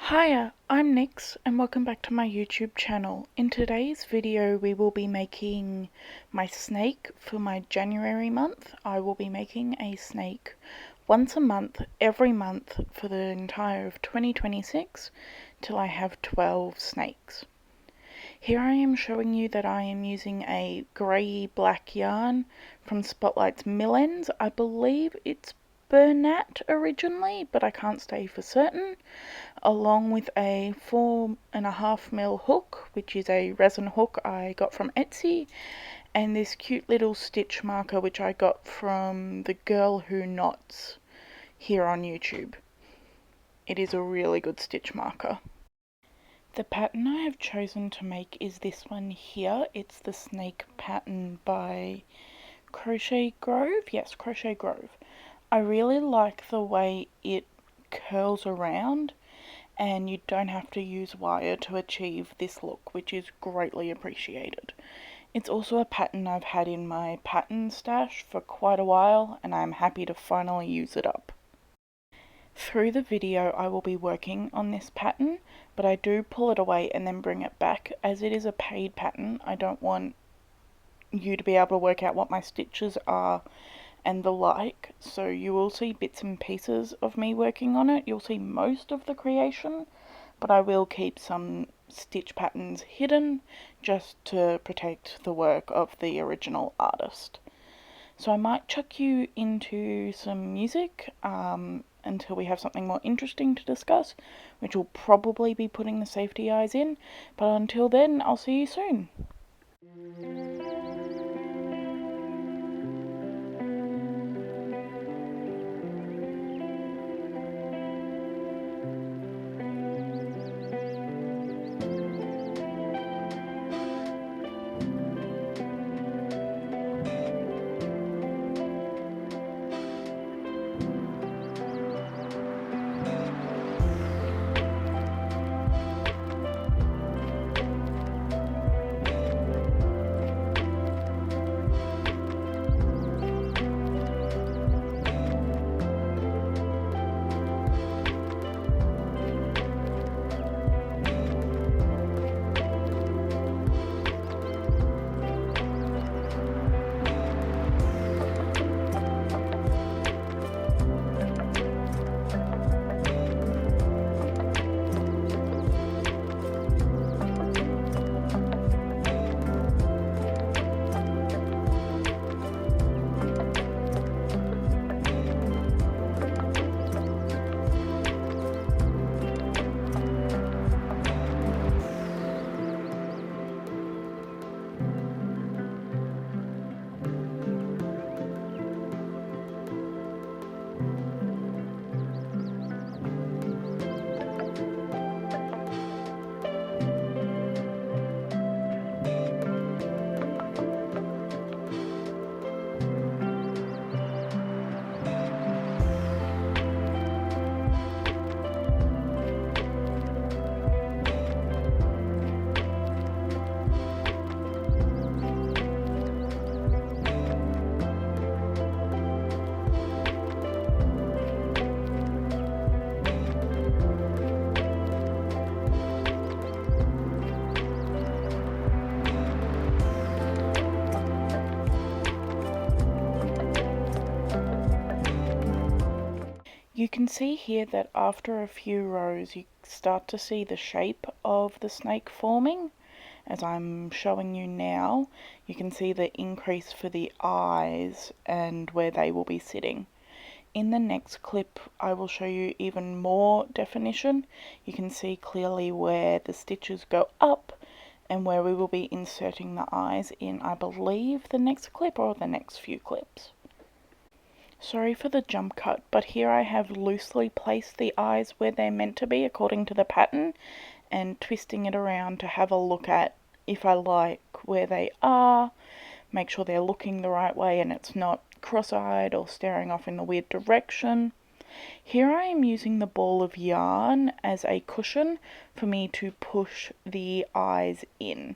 Hiya, I'm Nix and welcome back to my YouTube channel. In today's video we will be making my snake for my January month. I will be making a snake once a month, every month for the entire of 2026 till I have 12 snakes. Here I am showing you that I am using a grey black yarn from Spotlight's Mill Ends. I believe it's Bernat originally, but I can't say for certain, along with a 4.5mm hook, which is a resin hook I got from Etsy, and this cute little stitch marker which I got from the girl who knots here on YouTube. It is a really good stitch marker. The pattern I have chosen to make is this one here. It's the Snake Pattern by CrochetGrove. Yes, CrochetGrove. I really like the way it curls around, and you don't have to use wire to achieve this look, which is greatly appreciated. It's also a pattern I've had in my pattern stash for quite a while, and I'm happy to finally use it up. Through the video I will be working on this pattern, but I do pull it away and then bring it back. As it is a paid pattern, I don't want you to be able to work out what my stitches are and the like, so you will see bits and pieces of me working on it. You'll see most of the creation, but I will keep some stitch patterns hidden just to protect the work of the original artist. So I might chuck you into some music until we have something more interesting to discuss, which will probably be putting the safety eyes in, but until then I'll see you soon. You can see here that after a few rows you start to see the shape of the snake forming. As I'm showing you now, you can see the increase for the eyes and where they will be sitting. In the next clip I will show you even more definition. You can see clearly where the stitches go up and where we will be inserting the eyes in, I believe, the next clip or the next few clips. Sorry for the jump cut, but here I have loosely placed the eyes where they're meant to be according to the pattern and twisting it around to have a look at if I like where they are, make sure they're looking the right way and it's not cross-eyed or staring off in the weird direction. Here I am using the ball of yarn as a cushion for me to push the eyes in.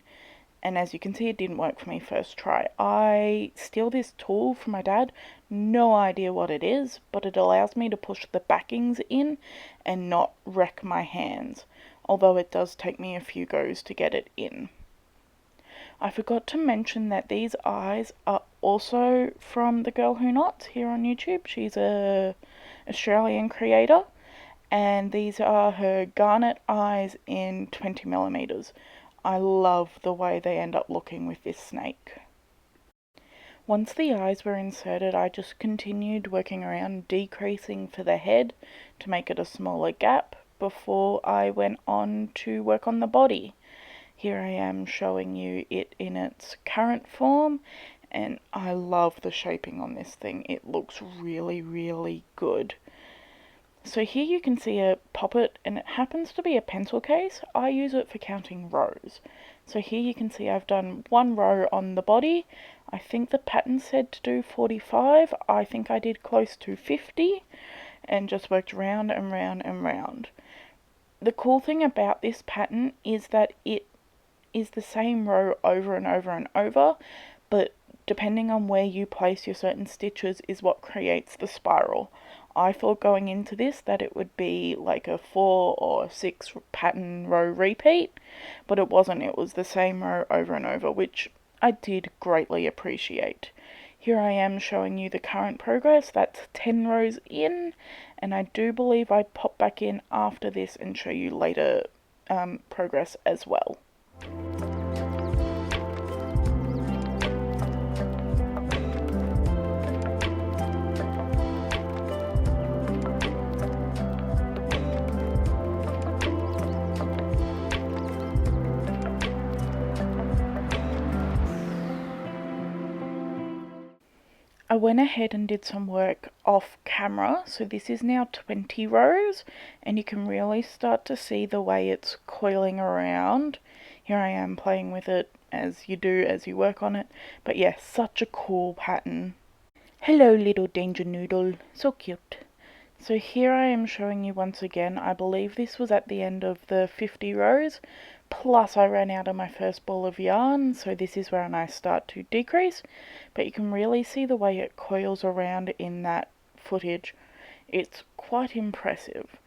and as you can see, it didn't work for me first try. I steal this tool from my dad, no idea what it is, but it allows me to push the backings in and not wreck my hands, although it does take me a few goes to get it in. I forgot to mention that these eyes are also from the Girl Who Knots here on YouTube. She's a Australian creator, and these are her garnet eyes in 20mm. I love the way they end up looking with this snake. Once the eyes were inserted, I just continued working around decreasing for the head to make it a smaller gap before I went on to work on the body. Here I am showing you it in its current form, and I love the shaping on this thing. It looks really, really good. So here you can see a poppet, and it happens to be a pencil case. I use it for counting rows. So here you can see I've done 1 row on the body. I think the pattern said to do 45. I think I did close to 50 and just worked round and round and round. The cool thing about this pattern is that it is the same row over and over and over, but depending on where you place your certain stitches is what creates the spiral. I thought going into this that it would be like a 4 or 6 pattern row repeat, but it wasn't. It was the same row over and over, which I did greatly appreciate. Here I am showing you the current progress. That's 10 rows in, and I do believe I pop back in after this and show you later progress as well. I went ahead and did some work off camera, so this is now 20 rows, and you can really start to see the way it's coiling around. Here I am playing with it as you do as you work on it, but yeah, such a cool pattern. Hello little danger noodle, so cute. So here I am showing you once again. I believe this was at the end of the 50 rows, plus I ran out of my first ball of yarn, so this is where I start to decrease, but you can really see the way it coils around in that footage. It's quite impressive.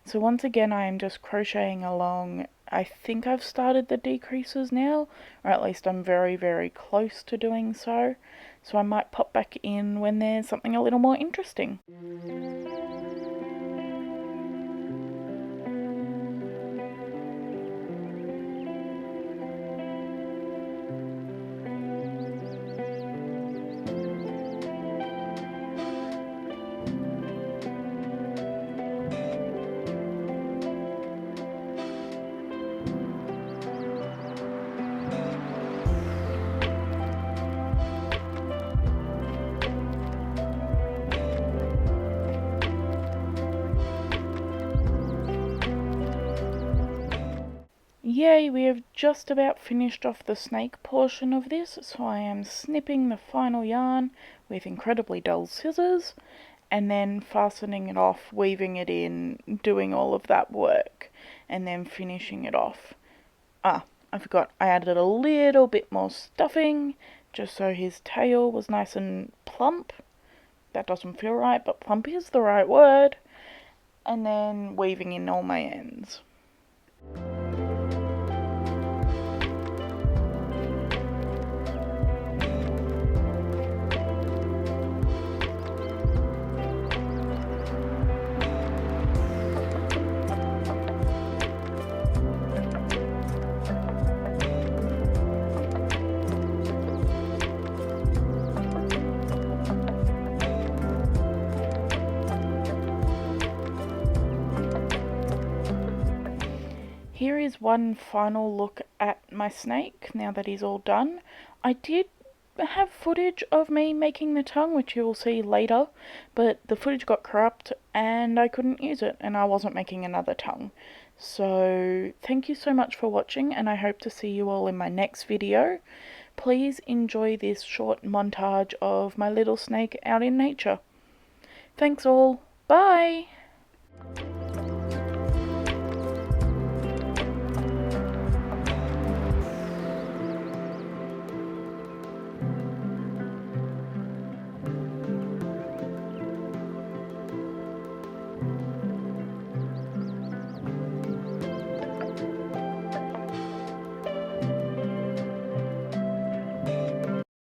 So once again I am just crocheting along. I think I've started the decreases now, or at least I'm very, very close to doing so. So I might pop back in when there's something a little more interesting. Yay, we have just about finished off the snake portion of this, so I am snipping the final yarn with incredibly dull scissors, and then fastening it off, weaving it in, doing all of that work, and then finishing it off. I forgot, I added a little bit more stuffing, just so his tail was nice and plump. That doesn't feel right, but plump is the right word. And then weaving in all my ends. Here is one final look at my snake now that he's all done. I did have footage of me making the tongue, which you will see later, but the footage got corrupt and I couldn't use it, and I wasn't making another tongue. So thank you so much for watching, and I hope to see you all in my next video. Please enjoy this short montage of my little snake out in nature. Thanks all. Bye!